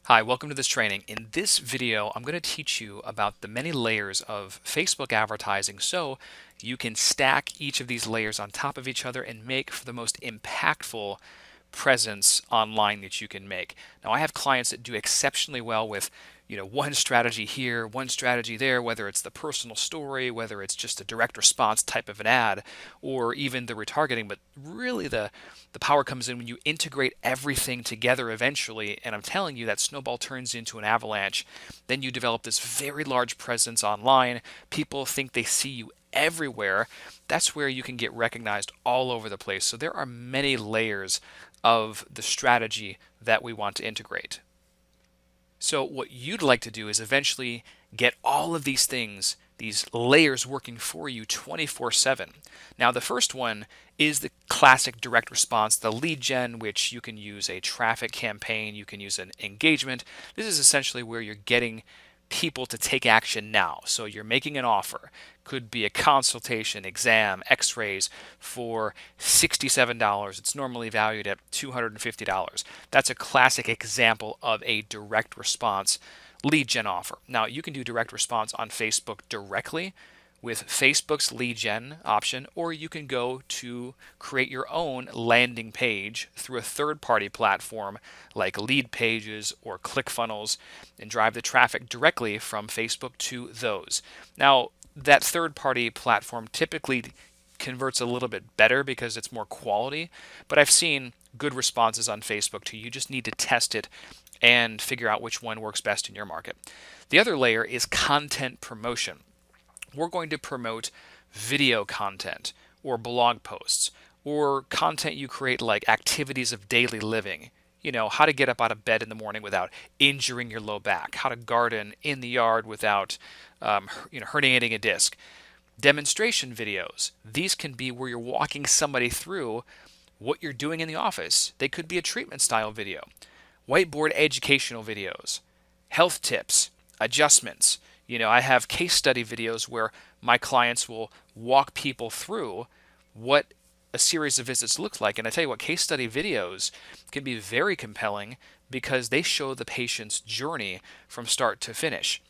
Hi, welcome to this training. In this video, I'm going to teach you about the many layers of Facebook advertising so you can stack each of these layers on top of each other and make for the most impactful presence online that you can make. Now, I have clients that do exceptionally well with one strategy here, one strategy there, whether it's the personal story, whether it's just a direct response type of an ad, or even the retargeting. But really the power comes in when you integrate everything together eventually, and I'm telling you that snowball turns into an avalanche. Then you develop this very large presence online. People think they see you everywhere. That's where you can get recognized all over the place. So there are many layers of the strategy that we want to integrate. So what you'd like to do is eventually get all of these things, these layers working for you 24/7. Now the first one is the classic direct response, the lead gen, which you can use a traffic campaign, you can use an engagement. This is essentially where you're getting people to take action now. So you're making an offer. Could be a consultation, exam, x-rays for $67. It's normally valued at $250. That's a classic example of a direct response lead gen offer. Now, you can do direct response on Facebook directly with Facebook's lead gen option, or you can go to create your own landing page through a third-party platform like Lead Pages or ClickFunnels and drive the traffic directly from Facebook to those. Now, that third-party platform typically converts a little bit better because it's more quality, but I've seen good responses on Facebook too. You just need to test it and figure out which one works best in your market. The other layer is content promotion. We're going to promote video content or blog posts or content you create like activities of daily living. How to get up out of bed in the morning without injuring your low back, how to garden in the yard without herniating a disc. Demonstration videos. These can be where you're walking somebody through what you're doing in the office. They could be a treatment style video. Whiteboard educational videos. Health tips, adjustments. I have case study videos where my clients will walk people through what a series of visits looks like. And I tell you what, case study videos can be very compelling because they show the patient's journey from start to finish.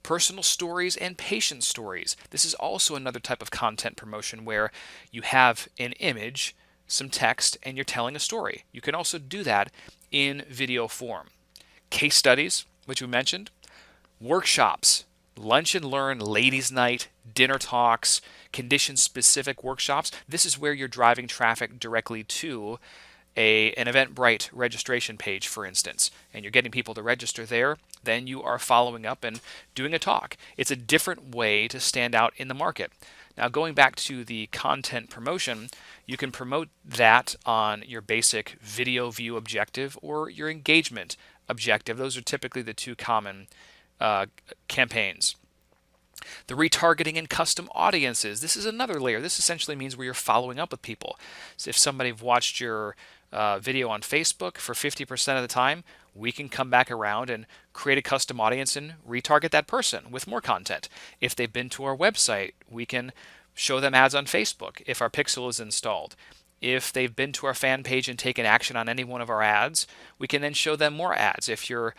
Personal stories and patient stories. This is also another type of content promotion where you have an image, some text, and you're telling a story. You can also do that in video form. Case studies, which we mentioned, workshops, lunch and learn, ladies' night, dinner talks, condition-specific workshops. This is where you're driving traffic directly to an Eventbrite registration page, for instance, and you're getting people to register there. Then you are following up and doing a talk. It's a different way to stand out in the market. Now, going back to the content promotion, you can promote that on your basic video view objective or your engagement objective. Those are typically the two common campaigns. The retargeting and custom audiences. This is another layer. This essentially means where you're following up with people. So if somebody watched your video on Facebook for 50% of the time, we can come back around and create a custom audience and retarget that person with more content. If they've been to our website, we can show them ads on Facebook if our pixel is installed. If they've been to our fan page and taken action on any one of our ads, we can then show them more ads. If your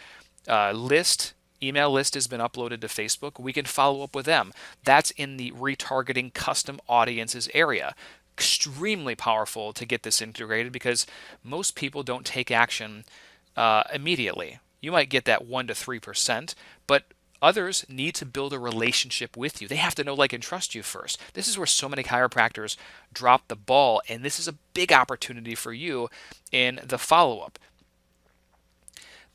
email list has been uploaded to Facebook, we can follow up with them. That's in the retargeting custom audiences area. Extremely powerful to get this integrated because most people don't take action immediately. You might get that 1 to 3%, but others need to build a relationship with you. They have to know, like, and trust you first. This is where so many chiropractors drop the ball, and this is a big opportunity for you in the follow-up.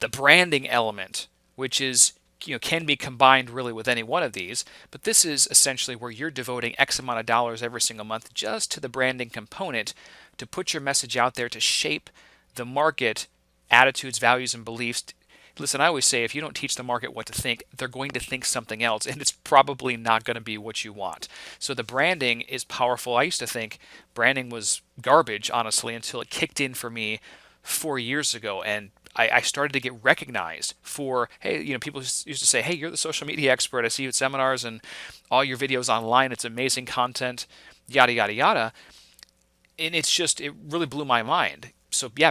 The branding element, which is can be combined really with any one of these, but this is essentially where you're devoting X amount of dollars every single month just to the branding component to put your message out there to shape the market attitudes, values, and beliefs. Listen, I always say if you don't teach the market what to think, they're going to think something else, and it's probably not going to be what you want. So the branding is powerful. I used to think branding was garbage, honestly, until it kicked in for me 4 years ago, and I started to get recognized for, hey, people used to say, hey, you're the social media expert. I see you at seminars and all your videos online. It's amazing content, yada, yada, yada. And it really blew my mind. So yeah,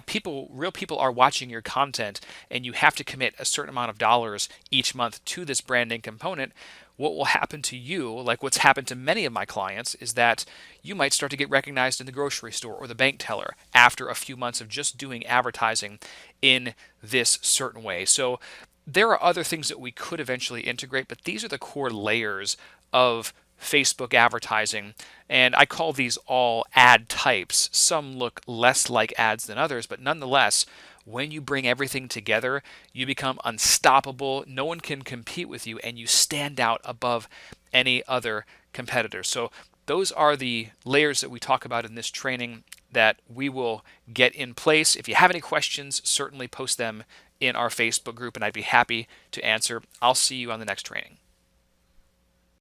real people are watching your content, and you have to commit a certain amount of dollars each month to this branding component. What will happen to you, like what's happened to many of my clients, is that you might start to get recognized in the grocery store or the bank teller after a few months of just doing advertising in this certain way. So there are other things that we could eventually integrate, but these are the core layers of Facebook advertising, and I call these all ad types. Some look less like ads than others, but nonetheless, when you bring everything together, you become unstoppable. No one can compete with you, and you stand out above any other competitor. So, those are the layers that we talk about in this training that we will get in place. If you have any questions, certainly post them in our Facebook group, and I'd be happy to answer. I'll see you on the next training.